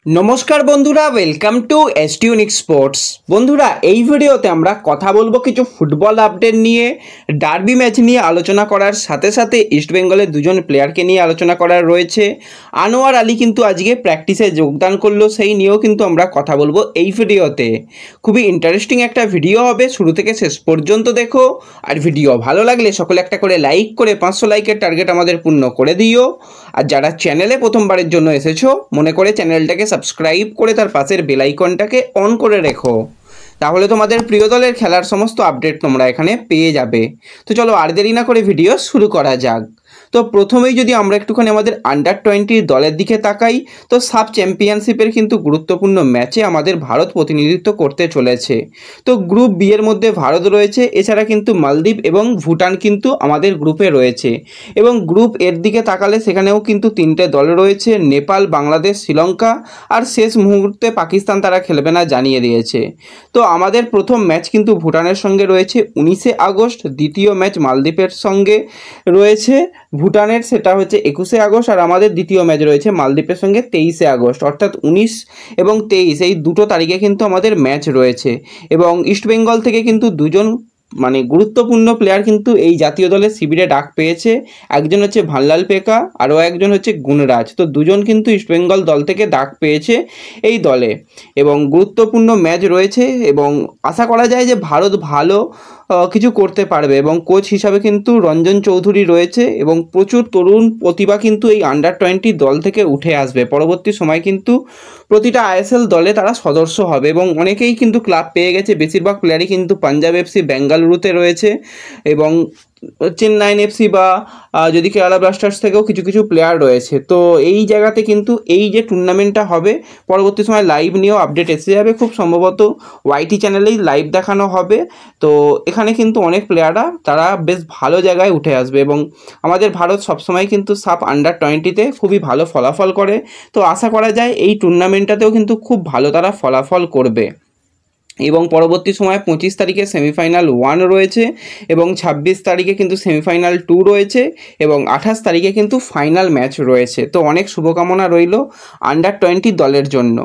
নমস্কার বন্ধুরা, welcome to এসটিউনিক sports. বন্ধুরা, এই ভিডিওতে আমরা কথা বলবো কিছু ফুটবল আপডেট নিয়ে, ডার্বি ম্যাচ নিয়ে আলোচনা করার সাথে সাথে ইস্টবেঙ্গলের দুজন প্লেয়ারকে নিয়ে আলোচনা করার রয়েছে। আনোয়ার আলী কিন্তু আজকে প্র্যাকটিসে যোগদান করলো, সেই নিয়েও কিন্তু আমরা কথা বলবো এই ভিডিওতে। খুবই ইন্টারেস্টিং একটা ভিডিও হবে, শুরু থেকে শেষ পর্যন্ত দেখো। আর ভিডিও ভালো লাগলে সকলে একটা করে লাইক করে 500 লাইকের টার্গেট আমাদের পূর্ণ করে দিও। আর যারা চ্যানেলে প্রথমবারের জন্য এসেছো, মনে করে চ্যানেলটাকে সাবস্ক্রাইব করে তার পাশের বেল আইকনটাকে অন করে রেখো, তাহলে তোমাদের প্রিয় দলের খেলার সমস্ত আপডেট তোমরা এখানে পেয়ে যাবে। তো চলো আর দেরি না করে ভিডিও শুরু করা যাক। তো প্রথমেই যদি আমরা একটুখানি আমাদের আন্ডার-20 দলের দিকে তাকাই, তো সাব চ্যাম্পিয়নশিপের কিন্তু গুরুত্বপূর্ণ ম্যাচে আমাদের ভারত প্রতিনিধিত্ব করতে চলেছে। তো গ্রুপ বি এর মধ্যে ভারত রয়েছে, এছাড়া কিন্তু মালদ্বীপ এবং ভুটান কিন্তু আমাদের গ্রুপে রয়েছে। এবং গ্রুপ এর দিকে তাকালে সেখানেও কিন্তু 3টে দল রয়েছে, নেপাল, বাংলাদেশ, শ্রীলঙ্কা, আর শেষ মুহূর্তে পাকিস্তান তারা খেলবে না জানিয়ে দিয়েছে। তো আমাদের প্রথম ম্যাচ কিন্তু ভুটানের সঙ্গে রয়েছে 19শে আগস্ট, দ্বিতীয় ম্যাচ মালদ্বীপের সঙ্গে রয়েছে ভুটানের, সেটা হচ্ছে 21শে আগস্ট, আর আমাদের দ্বিতীয় ম্যাচ রয়েছে মালদ্বীপের সঙ্গে 23শে আগস্ট। অর্থাৎ 19 এবং 23 এই দুটো তারিখে কিন্তু আমাদের ম্যাচ রয়েছে। এবং ইস্টবেঙ্গল থেকে কিন্তু দুজন গুরুত্বপূর্ণ প্লেয়ার কিন্তু এই জাতীয় দলের শিবিরে ডাক পেয়েছে। একজন হচ্ছে ভানলাল পেকা, আরও একজন হচ্ছে গুণরাজ। তো দুজন কিন্তু ইস্টবেঙ্গল দল থেকে ডাক পেয়েছে এই দলে, এবং গুরুত্বপূর্ণ ম্যাচ রয়েছে। এবং আশা করা যায় যে ভারত ভালো কিছু করতে পারবে, এবং কোচ হিসাবে কিন্তু রঞ্জন চৌধুরী রয়েছে, এবং প্রচুর তরুণ প্রতিভা কিন্তু এই আন্ডার-20 দল থেকে উঠে আসবে। পরবর্তী সময় কিন্তু প্রতিটা আইএসএল দলে তারা সদস্য হবে, এবং অনেকেই কিন্তু ক্লাব পেয়ে গেছে। বেশিরভাগ প্লেয়ারই কিন্তু পাঞ্জাব এফসি, বেঙ্গালুরুতে রয়েছে, এবং চেন্নাইন এফসি বা যদি কেরালা ব্লাস্টার্স থেকেও কিছু কিছু প্লেয়ার রয়েছে। তো এই জায়গাতে কিন্তু এই যে টুর্নামেন্টটা হবে, পরবর্তী সময় লাইভ নিয়েও আপডেট এসে যাবে, খুব সম্ভবত ওয়াইটি চ্যানেলেই লাইভ দেখানো হবে। তো এখানে কিন্তু অনেক প্লেয়াররা তারা বেশ ভালো জায়গায় উঠে আসবে, এবং আমাদের ভারত সবসময় কিন্তু সাব আন্ডার-20তে খুবই ভালো ফলাফল করে। তো আশা করা যায় এই টুর্নামেন্টটাতেও কিন্তু খুব ভালো তারা ফলাফল করবে। এবং পরবর্তী সময় 25 তারিখে সেমিফাইনাল 1 রয়েছে, এবং 26 তারিখে কিন্তু সেমিফাইনাল 2 রয়েছে, এবং 28 তারিখে কিন্তু ফাইনাল ম্যাচ রয়েছে। তো অনেক শুভকামনা রইল আন্ডার-20 দলের জন্য।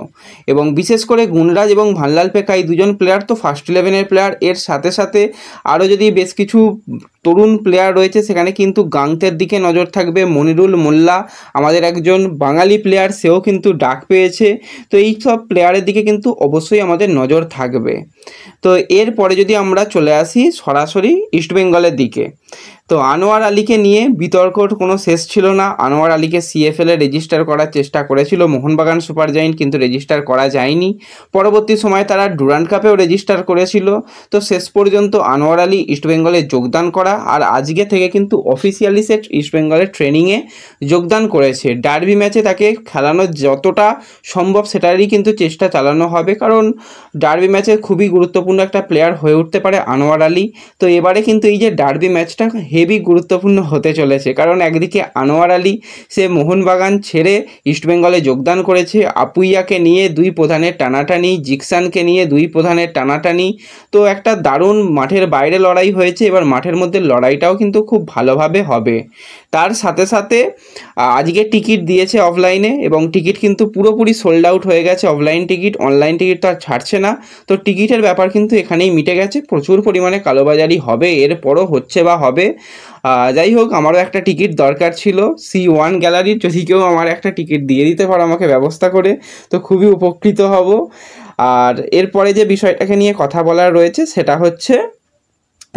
এবং বিশেষ করে গুণরাজ এবং ভানলাল পেকা এই দুজন প্লেয়ার তো ফার্স্ট 11-এর প্লেয়ার। এর সাথে সাথে আরও যদি বেশ কিছু তরুণ প্লেয়ার রয়েছে, সেখানে কিন্তু গাংতের দিকে নজর থাকবে। মনিরুল মোল্লা আমাদের একজন বাঙালি প্লেয়ার, সেও কিন্তু ডাক পেয়েছে। তো এই সব প্লেয়ারের দিকে কিন্তু অবশ্যই আমাদের নজর থাকবে। তো এরপরে যদি আমরা চলে আসি সরাসরি ইস্টবেঙ্গলের দিকে, তো আনোয়ার আলীকে নিয়ে বিতর্কর কোনো শেষ ছিল না। আনোয়ার আলীকে সিএফএলে রেজিস্টার করার চেষ্টা করেছিল মোহনবাগান সুপার জায়েন্ট, কিন্তু রেজিস্টার করা যায়নি। পরবর্তী সময়ে তারা ডুরান্ড কাপেও রেজিস্টার করেছিল। তো শেষ পর্যন্ত আনোয়ার আলী ইস্টবেঙ্গলে যোগদান করা, আর আজকে থেকে কিন্তু অফিসিয়ালি সে ইস্টবেঙ্গলের ট্রেনিংয়ে যোগদান করেছে। ডার্বি ম্যাচে তাকে খেলানোর যতটা সম্ভব সেটারই কিন্তু চেষ্টা চালানো হবে, কারণ ডার্বি ম্যাচে খুবই গুরুত্বপূর্ণ একটা প্লেয়ার হয়ে উঠতে পারে আনোয়ার আলী। তো এবারে কিন্তু এই যে ডার্বি ম্যাচটা হেভি গুরুত্বপূর্ণ হতে চলেছে, কারণ একদিকে আনোয়ার আলী সে মোহনবাগান ছেড়ে ইস্টবেঙ্গলে যোগদান করেছে। আপুইয়াকে নিয়ে দুই প্রধানের টানাটানি, জিকসানকে নিয়ে দুই প্রধানের টানাটানি। তো একটা দারুণ মাঠের বাইরে লড়াই হয়েছে, এবার মাঠের মধ্যে লড়াইটাও কিন্তু খুব ভালোভাবে হবে। তার সাথে সাথে আজকে টিকিট দিয়েছে অফলাইনে, এবং টিকিট কিন্তু পুরোপুরি সোল্ড আউট হয়ে গেছে। অফলাইন টিকিট, অনলাইন টিকিট তো আর ছাড়ছে না। তো টিকিটের ব্যাপার কিন্তু এখানেই মিটে গেছে। প্রচুর পরিমাণে কালোবাজারি হবে, এরপরও হচ্ছে বা হবে। যাই হোক, আমারও একটা টিকিট দরকার ছিল C1 গ্যালারির। যদি কেউ আমার একটা টিকিট দিয়ে দিতে পারো আমাকে ব্যবস্থা করে, তো খুবই উপকৃত হব। আর এরপরে যে বিষয়টাকে নিয়ে কথা বলার রয়েছে সেটা হচ্ছে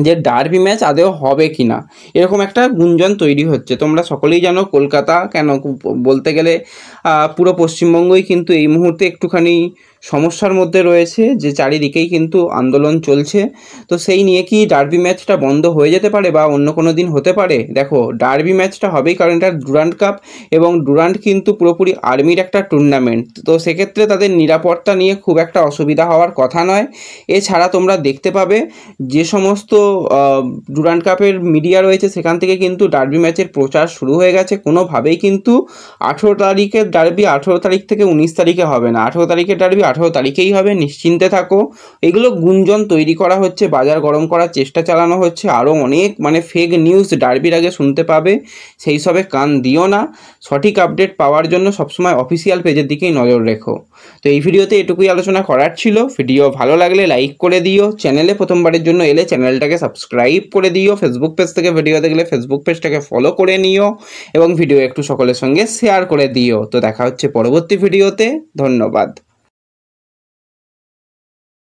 যে ডার্বি ম্যাচ আদৌ হবে কি না, এরকম একটা গুঞ্জন তৈরি হচ্ছে। তোমরা সকলেই জানো কলকাতা কেন বলতে গেলে পুরো পশ্চিমবঙ্গই কিন্তু এই মুহূর্তে একটুখানি সমস্যার মধ্যে রয়েছে, যে চারিদিকেই কিন্তু আন্দোলন চলছে। তো সেই নিয়ে কি ডার্বি ম্যাচটা বন্ধ হয়ে যেতে পারে বা অন্য কোনো দিন হতে পারে? দেখো, ডার্বি ম্যাচটা হবেই, কারণ এটা ডুরান্ড কাপ, এবং ডুরান্ড কিন্তু পুরোপুরি আর্মির একটা টুর্নামেন্ট। তো সেক্ষেত্রে তাদের নিরাপত্তা নিয়ে খুব একটা অসুবিধা হওয়ার কথা নয়। এছাড়া তোমরা দেখতে পাবে যে সমস্ত ডুরান্ড কাপের মিডিয়া রয়েছে, সেখান থেকে কিন্তু ডার্বি ম্যাচের প্রচার শুরু হয়ে গেছে। কোনোভাবেই কিন্তু 18 তারিখের ডার্বি 18 তারিখ থেকে 19 তারিখে হবে না, 18 তারিখের ডার্বি 18 তারিখেই হবে, নিশ্চিন্তে থাকো। এগুলো গুঞ্জন তৈরি করা হচ্ছে, বাজার গরম করার চেষ্টা চালানো হচ্ছে, আরও অনেক ফেক নিউজ ডার্বির আগে শুনতে পাবে, সেই সবে কান দিও না। সঠিক আপডেট পাওয়ার জন্য সবসময় অফিসিয়াল পেজের দিকেই নজর রেখো। তো এই ভিডিওতে এটুকুই আলোচনা করার ছিল। ভিডিও ভালো লাগলে লাইক করে দিও, চ্যানেলে প্রথমবারের জন্য এলে চ্যানেলটাকে সাবস্ক্রাইব করে দিও, ফেসবুক পেজ থেকে ভিডিও দেখলে ফেসবুক পেজটাকে ফলো করে নিও এবং ভিডিও একটু সকলের সঙ্গে শেয়ার করে দিও। তো দেখা হচ্ছে পরবর্তী ভিডিওতে, ধন্যবাদ।